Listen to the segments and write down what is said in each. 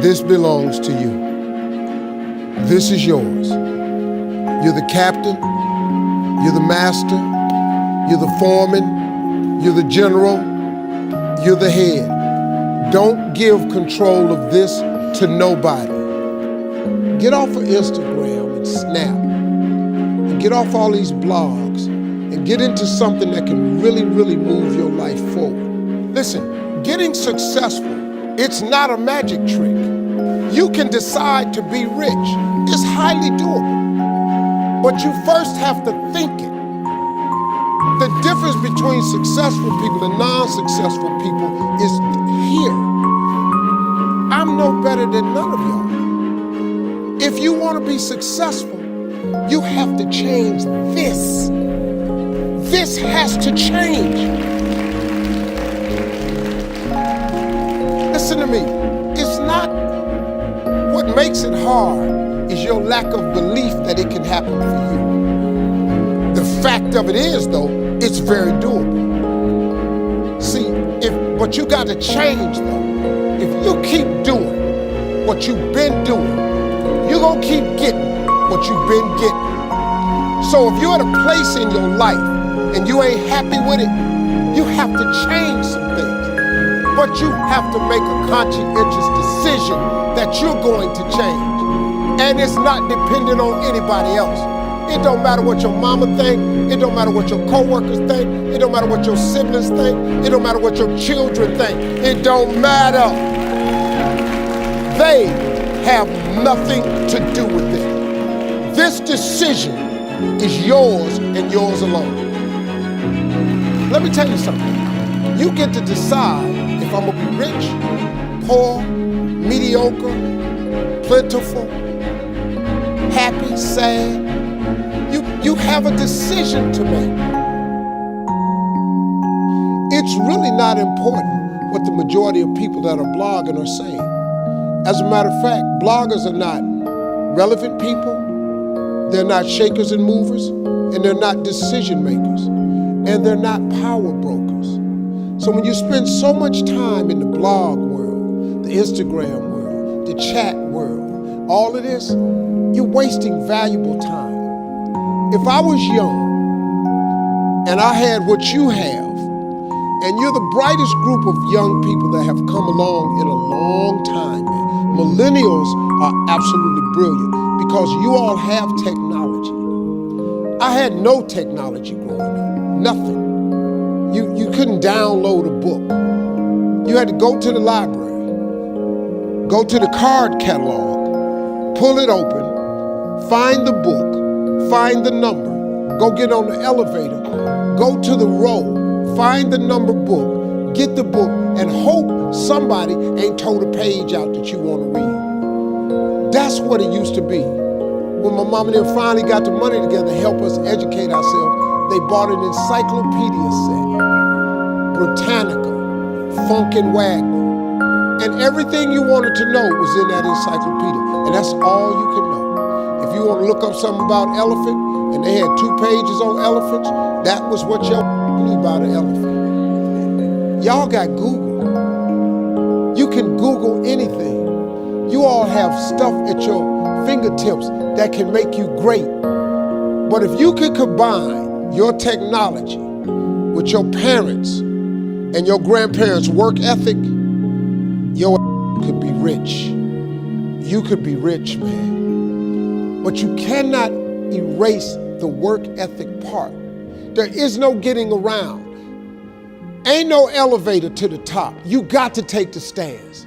This belongs to you. This is yours. You're the captain, you're the master, you're the foreman, you're the general, you're the head. Don't give control of this to nobody. Get off of Instagram and Snap, and get off all these blogs, and get into something that can really, really move your life forward. Listen, getting successful, it's not a magic trick. You can decide to be rich. It's highly doable. But you first have to think it. The difference between successful people and non-successful people is here. I'm no better than none of y'all. If you want to be successful, you have to change this. This has to change. Listen to me. It's not what makes it hard is your lack of belief that it can happen for you. The fact of it is, though, it's very doable. See, but you got to change, though. If you keep doing what you've been doing, you're going to keep getting what you've been getting. So if you're at a place in your life and you ain't happy with it, you have to change some things. But you have to make a conscientious decision that you're going to change. And it's not dependent on anybody else. It don't matter what your mama think. It don't matter what your coworkers think. It don't matter what your siblings think. It don't matter what your children think. It don't matter. They have nothing to do with it. This decision is yours and yours alone. Let me tell you something. You get to decide if I'm gonna be rich, poor, mediocre, plentiful, happy, sad. You have a decision to make. It's really not important what the majority of people that are blogging are saying. As a matter of fact, bloggers are not relevant people, they're not shakers and movers, and they're not decision makers, and they're not power brokers. So when you spend so much time in the blog world, the Instagram world, the chat world, all of this, you're wasting valuable time. If I was young and I had what you have, and you're the brightest group of young people that have come along in a long time, man. Millennials are absolutely brilliant because you all have technology. I had no technology growing up, nothing. You couldn't download a book. You had to go to the library, go to the card catalog, pull it open, find the book, find the number, go get on the elevator, go to the row, find the number book, get the book, and hope somebody ain't told a page out that you want to read. That's what it used to be. When my mom and them finally got the money together to help us educate ourselves, they bought an encyclopedia set, Britannica, Funk and Wagner, and everything you wanted to know was in that encyclopedia, and that's all you could know. If you want to look up something about elephant, and they had 2 pages on elephants, that was what y'all knew about an elephant. Y'all got Google. You can Google anything. You all have stuff at your fingertips that can make you great. But if you could combine your technology with your parents and your grandparents' work ethic, your could be rich. You could be rich, man. But you cannot erase the work ethic part. There is no getting around. Ain't no elevator to the top. You got to take the stairs.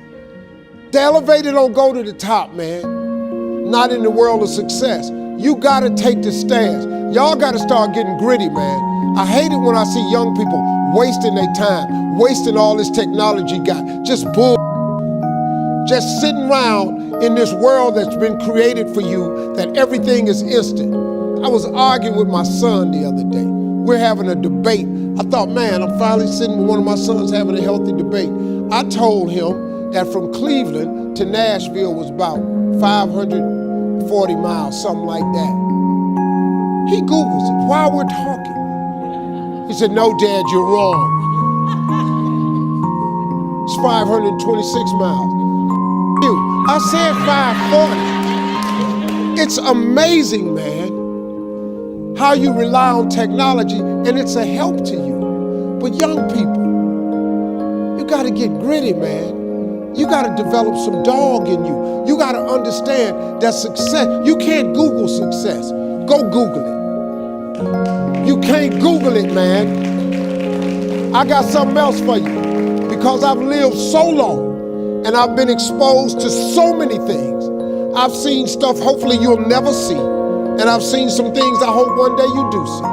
The elevator don't go to the top, man. Not in the world of success. You got to take the stairs. Y'all got to start getting gritty, man. I hate it when I see young people wasting their time, wasting all this technology got, just bull. Just sitting around in this world that's been created for you, that everything is instant. I was arguing with my son the other day. We're having a debate. I thought, man, I'm finally sitting with one of my sons having a healthy debate. I told him that from Cleveland to Nashville was about 540 miles, something like that. He Googles it while we're talking. He said, no, Dad, you're wrong. It's 526 miles. I I said 540. It's amazing, man, how you rely on technology and it's a help to you. But young people, you gotta get gritty, man. You gotta develop some dog in you. You gotta understand that success, you can't Google success. Go Google it. You can't Google it, man. I got something else for you. Because I've lived so long and I've been exposed to so many things. I've seen stuff hopefully you'll never see. And I've seen some things I hope one day you do see.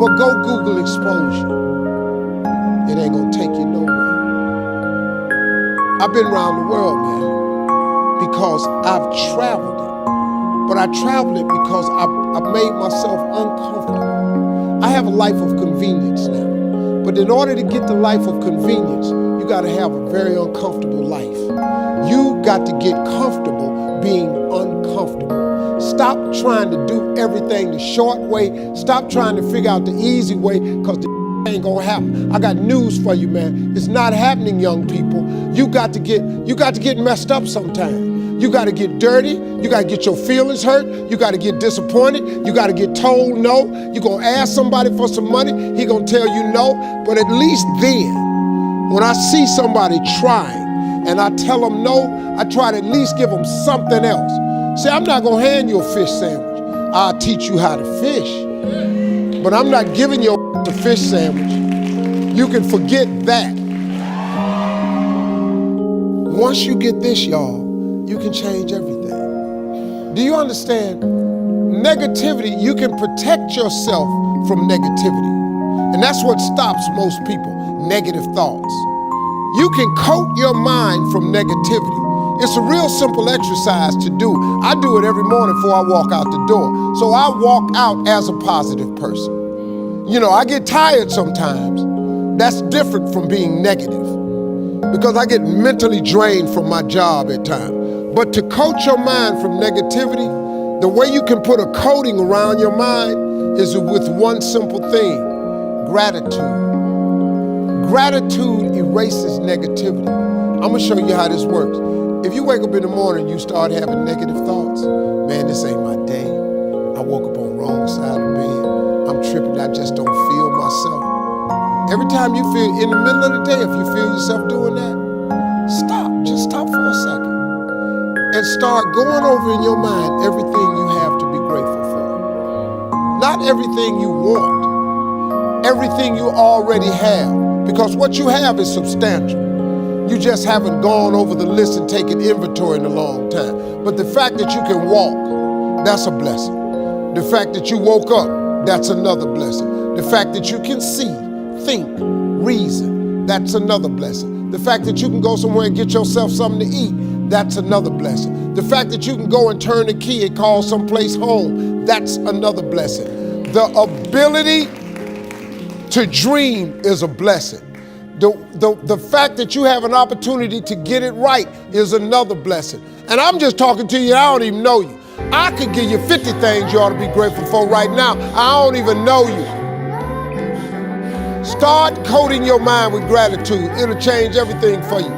But go Google exposure. It ain't gonna take you nowhere. I've been around the world, man, because I've traveled it. But I traveled it because I've made myself uncomfortable. I have a life of convenience now. But in order to get the life of convenience, you gotta have a very uncomfortable life. You got to get comfortable being uncomfortable. Stop trying to do everything the short way. Stop trying to figure out the easy way, because the ain't gonna happen. I got news for you, man. It's not happening, young people. You got to get messed up sometime. You got to get dirty. You got to get your feelings hurt. You got to get disappointed. You got to get told no. You're going to ask somebody for some money. He going to tell you no. But at least then, when I see somebody trying and I tell them no, I try to at least give them something else. See, I'm not going to hand you a fish sandwich. I'll teach you how to fish. But I'm not giving you a fish sandwich. You can forget that. Once you get this, y'all, you can change everything. Do you understand? Negativity, you can protect yourself from negativity. And that's what stops most people, negative thoughts. You can coat your mind from negativity. It's a real simple exercise to do. I do it every morning before I walk out the door. So I walk out as a positive person. You know, I get tired sometimes. That's different from being negative, because I get mentally drained from my job at times. But to coat your mind from negativity, the way you can put a coating around your mind is with one simple thing: gratitude. Gratitude erases negativity. I'm gonna show you how this works. If you wake up in the morning and you start having negative thoughts, man, this ain't my day. I woke up on the wrong side of the bed. I'm tripping, I just don't feel myself. Every time you feel, in the middle of the day, if you feel yourself doing that, stop, just stop for a second. And start going over in your mind everything you have to be grateful for. Not everything you want, everything you already have. Because what you have is substantial. You just haven't gone over the list and taken inventory in a long time. But the fact that you can walk, that's a blessing. The fact that you woke up, that's another blessing. The fact that you can see, think, reason, that's another blessing. The fact that you can go somewhere and get yourself something to eat, that's another blessing. The fact that you can go and turn the key and call someplace home, that's another blessing. The ability to dream is a blessing. The fact that you have an opportunity to get it right is another blessing. And I'm just talking to you, I don't even know you. I could give you 50 things you ought to be grateful for right now. I don't even know you. Start coating your mind with gratitude. It'll change everything for you.